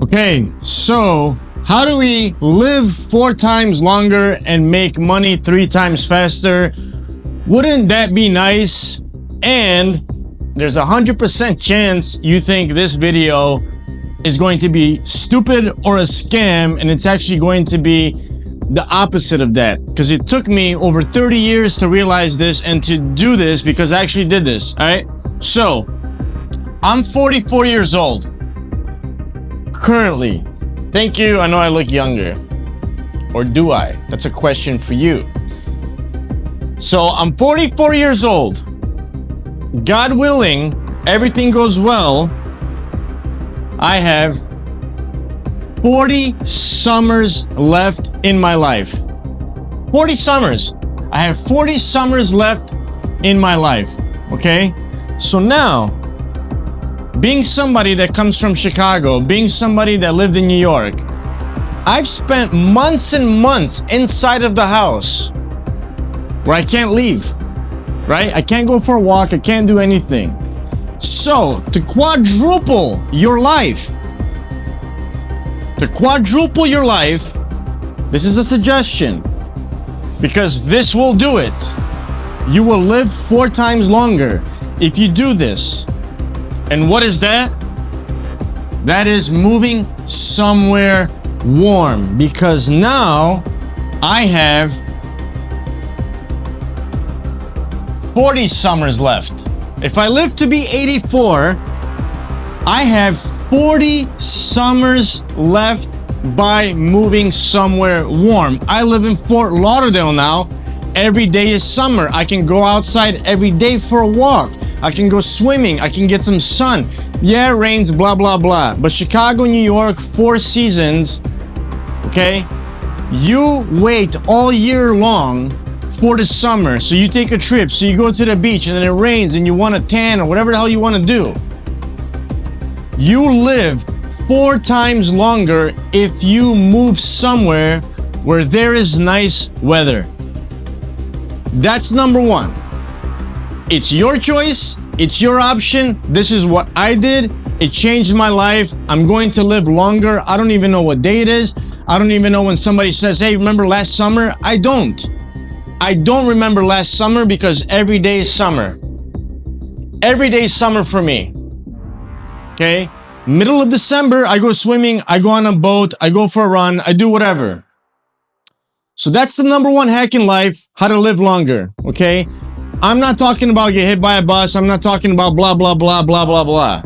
Okay, so how do we live 4 times longer and make money 3 times faster? Wouldn't that be nice? And there's a 100% chance you think this video is going to be stupid or a scam, and it's actually going to be the opposite of that, because it took me over 30 years to realize this and to do this, because I actually did this. All right, so I'm 44 years old currently. Thank you. I know I look younger, or do I? That's a question for you. So I'm 44 years old. God willing, everything goes well, I have 40 summers left in my life. 40 summers. I have 40 summers left in my life. Okay? So now, being somebody that comes from Chicago, being somebody that lived in New York, I've spent months and months inside of the house where I can't leave, right? I can't go for a walk, I can't do anything. So, to quadruple your life, this is a suggestion, because this will do it. You will live 4 times longer if you do this. And what is that? That is moving somewhere warm, because now I have 40 summers left. If I live to be 84, I have 40 summers left by moving somewhere warm. I live in Fort Lauderdale now. Every day is summer. I can go outside every day for a walk. I can go swimming. I can get some sun. Yeah, it rains, blah, blah, blah. But Chicago, New York, 4 seasons, okay? You wait all year long for the summer. So you take a trip, so you go to the beach and then it rains and you want to tan or whatever the hell you want to do. You live 4 times longer if you move somewhere where there is nice weather. That's number 1. It's your choice. It's your option. This is what I did. It changed my life. I'm going to live longer. I don't even know what day it is. I don't even know when somebody says, hey, remember last summer? I don't remember last summer, because every day is summer. Every day is summer for me. Okay? Middle of December, I go swimming, I go on a boat, I go for a run, I do whatever. So that's the number 1 hack in life, how to live longer. Okay? I'm not talking about get hit by a bus. I'm not talking about blah, blah, blah, blah, blah, blah.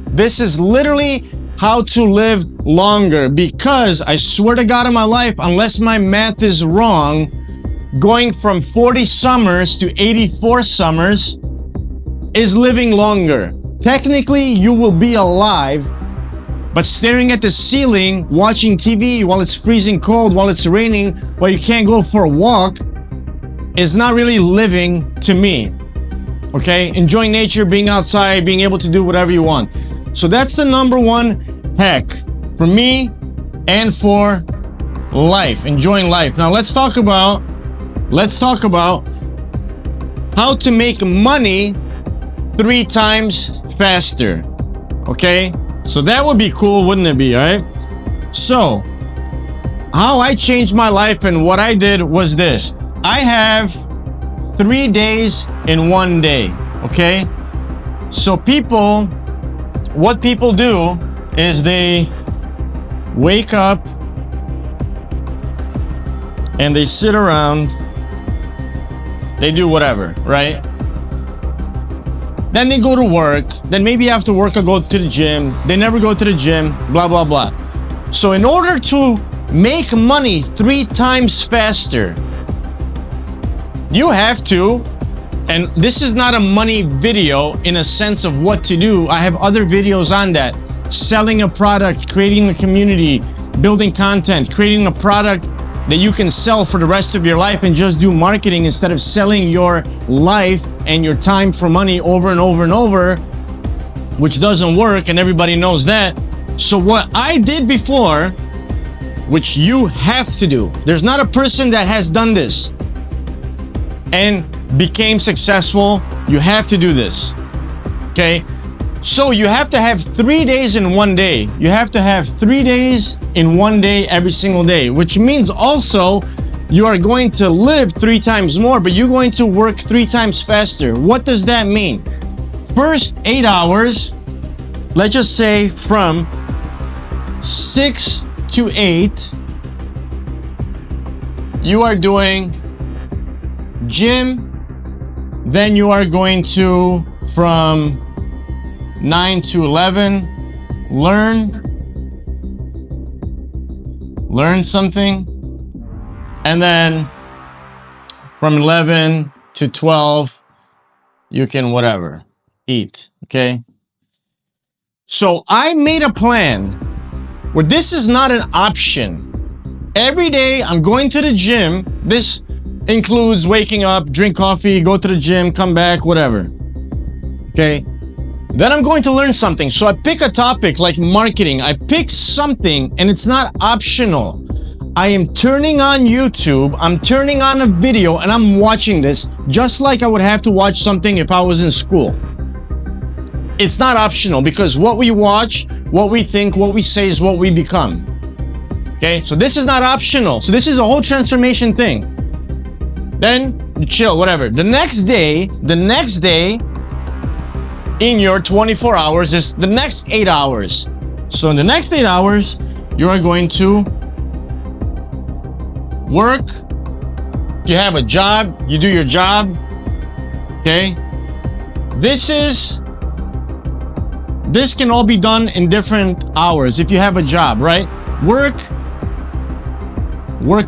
This is literally how to live longer, because I swear to God in my life, unless my math is wrong, going from 40 summers to 84 summers is living longer. Technically, you will be alive, but staring at the ceiling, watching TV while it's freezing cold, while it's raining, while you can't go for a walk, is not really living to me. Okay? Enjoying nature, being outside, being able to do whatever you want. So that's the number 1 hack for me and for life, enjoying life. Now let's talk about how to make money 3 times faster. Okay? So that would be cool, wouldn't it be, all right? So, how I changed my life and what I did was this. I have 3 days in 1 day, okay? So what people do is they wake up and they sit around, they do whatever, right? Then they go to work, then maybe after work I go to the gym, they never go to the gym, blah, blah, blah. So in order to make money 3 times faster, you have to, and this is not a money video in a sense of what to do. I have other videos on that. Selling a product, creating a community, building content, creating a product that you can sell for the rest of your life and just do marketing instead of selling your life and your time for money over and over and over, which doesn't work, and everybody knows that. So what I did before, which you have to do, there's not a person that has done this and became successful. You have to do this. Okay? So you have to have 3 days in one day. You have to have 3 days in one day every single day, which means also you are going to live 3 times more, but you're going to work 3 times faster. What does that mean? First 8 hours, let's just say from 6 to 8, you are doing gym, then you are going to, from 9 to 11, learn something, and then from 11 to 12, you can whatever, eat, okay? So I made a plan where this is not an option. Every day I'm going to the gym. This includes waking up, drink coffee, go to the gym, come back, whatever. Okay? Then I'm going to learn something. So I pick a topic like marketing. I pick something and it's not optional. I am turning on YouTube, I'm turning on a video and I'm watching this just like I would have to watch something if I was in school. It's not optional because what we watch, what we think, what we say is what we become. Okay, so this is not optional. So this is a whole transformation thing. Then you chill, whatever. The next day in your 24 hours is the next 8 hours. So in the next 8 hours, you are going to work. You have a job, you do your job. Okay, this can all be done in different hours if you have a job, right? Work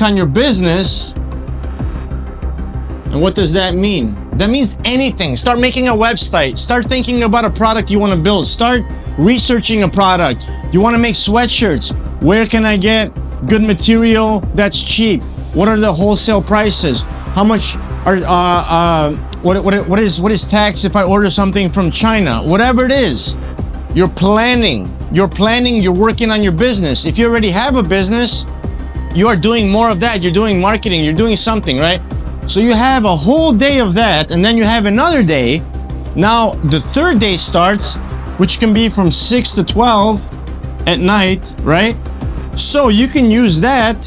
on your business. And what does that mean? That means anything. Start making a website. Start thinking about a product you want to build. Start researching a product. You want to make sweatshirts. Where can I get good material that's cheap? What are the wholesale prices? How much are what is tax if I order something from China? Whatever it is. You're planning, you're working on your business. If you already have a business, you are doing more of that. You're doing marketing, you're doing something, right? So you have a whole day of that, and then you have another day. Now, the third day starts, which can be from 6 to 12 at night, right? So you can use that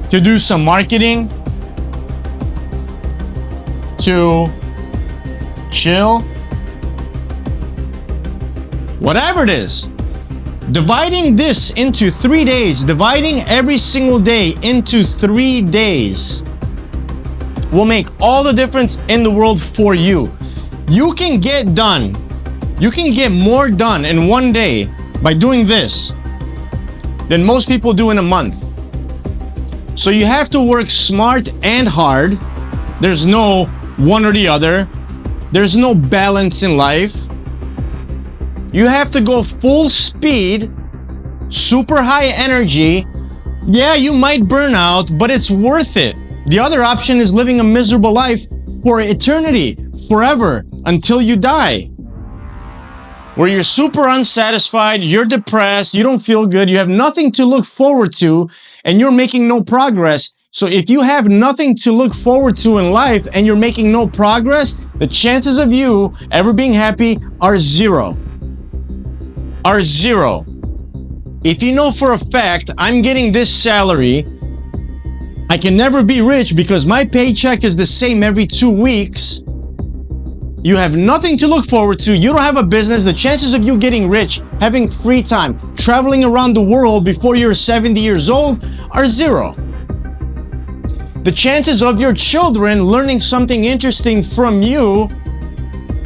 to do some marketing, to chill, whatever it is. Dividing this into 3 days, dividing every single day into 3 days will make all the difference in the world for you. You can get done. You can get more done in 1 day by doing this than most people do in a month. So you have to work smart and hard. There's no one or the other. There's no balance in life. You have to go full speed, super high energy. Yeah, you might burn out, but it's worth it. The other option is living a miserable life for eternity, forever, until you die. Where you're super unsatisfied, you're depressed, you don't feel good, you have nothing to look forward to, and you're making no progress. So if you have nothing to look forward to in life and you're making no progress, the chances of you ever being happy are zero. Are zero. If you know for a fact, I'm getting this salary, I can never be rich because my paycheck is the same every 2 weeks. You have nothing to look forward to. You don't have a business. The chances of you getting rich, having free time, traveling around the world before you're 70 years old are zero. The chances of your children learning something interesting from you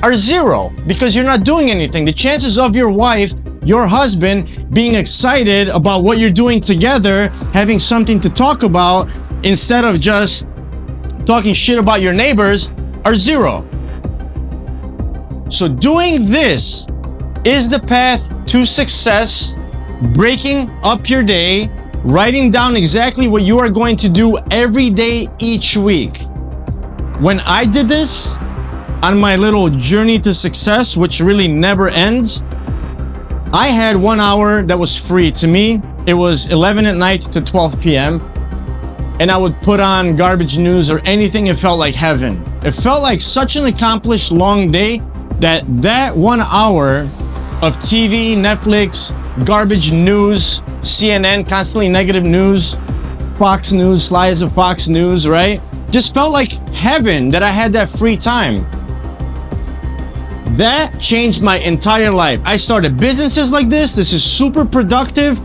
are zero because you're not doing anything. The chances of your wife, your husband being excited about what you're doing together, having something to talk about instead of just talking shit about your neighbors are zero. So doing this is the path to success, breaking up your day, writing down exactly what you are going to do every day each week. When I did this on my little journey to success, which really never ends, I had 1 hour that was free to me. It was 11 at night to 12 p.m. And I would put on garbage news or anything. It felt like heaven. It felt like such an accomplished long day that 1 hour of TV, Netflix, garbage news, CNN, constantly negative news, Fox News, slides of Fox News, right? Just felt like heaven that I had that free time. That changed my entire life. I started businesses like this. This is super productive.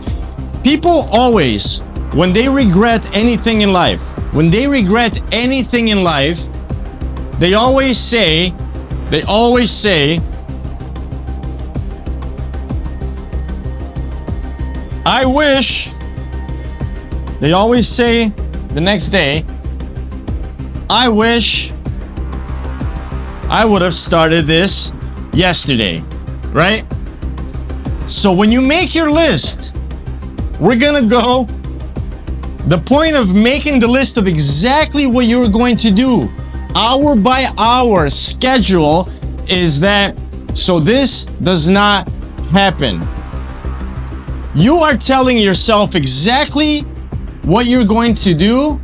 People always, when they regret anything in life, they always say, I wish, they always say the next day, I wish I would have started this yesterday, right? So when you make your list, we're gonna go, the point of making the list of exactly what you're going to do, hour by hour schedule, is that so this does not happen. You are telling yourself exactly what you're going to do,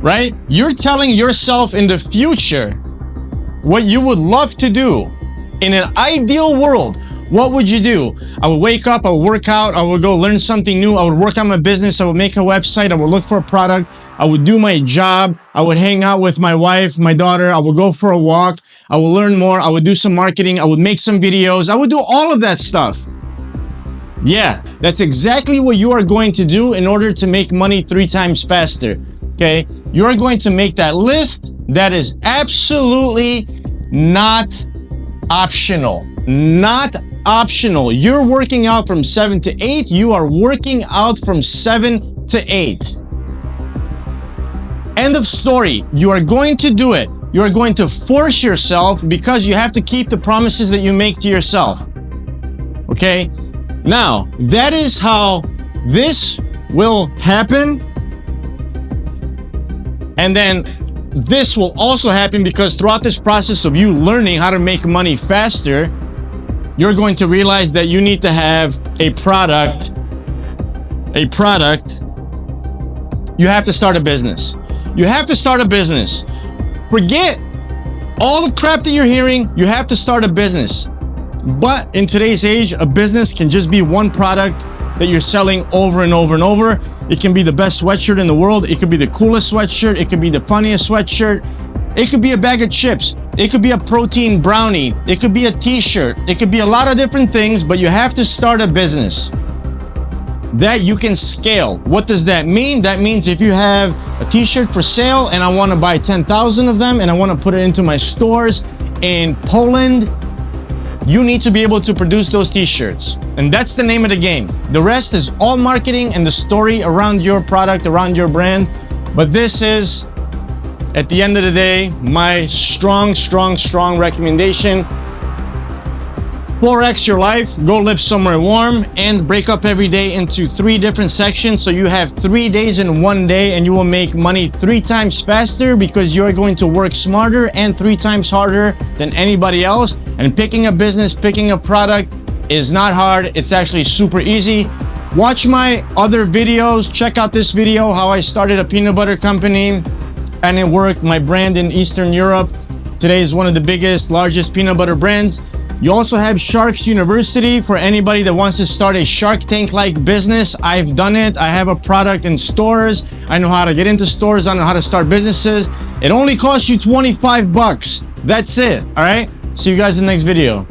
right? You're telling yourself in the future what you would love to do. In an ideal world, what would you do? I would wake up, I would work out, I would go learn something new, I would work on my business, I would make a website, I would look for a product, I would do my job, I would hang out with my wife, my daughter, I would go for a walk, I would learn more, I would do some marketing, I would make some videos, I would do all of that stuff. Yeah, that's exactly what you are going to do in order to make money 3 times faster, okay? You are going to make that list that is absolutely not optional. Not optional. You're working out from 7 to 8. You are working out from 7 to 8. End of story. You are going to do it. You are going to force yourself because you have to keep the promises that you make to yourself. Okay? Now, that is how this will happen. And then this will also happen because throughout this process of you learning how to make money faster, you're going to realize that you need to have a product. You have to start a business. You have to start a business. Forget all the crap that you're hearing. You have to start a business. But in today's age, a business can just be one product that you're selling over and over and over. It can be the best sweatshirt in the world. It could be the coolest sweatshirt. It could be the funniest sweatshirt. It could be a bag of chips. It could be a protein brownie. It could be a t-shirt. It could be a lot of different things, but you have to start a business that you can scale. What does that mean? That means if you have a t-shirt for sale and I want to buy 10,000 of them and I want to put it into my stores in Poland, you need to be able to produce those t-shirts. And that's the name of the game. The rest is all marketing and the story around your product, around your brand. But this is, at the end of the day, my strong recommendation. 4x your life, go live somewhere warm, and break up every day into 3 different sections. So you have 3 days in one day and you will make money 3 times faster because you're going to work smarter and 3 times harder than anybody else. And picking a business, picking a product is not hard. It's actually super easy. Watch my other videos. Check out this video, how I started a peanut butter company and it worked, my brand in Eastern Europe. Today is one of the biggest, largest peanut butter brands. You also have Sharks University for anybody that wants to start a Shark Tank-like business. I've done it. I have a product in stores. I know how to get into stores. I know how to start businesses. It only costs you $25. That's it. All right. See you guys in the next video.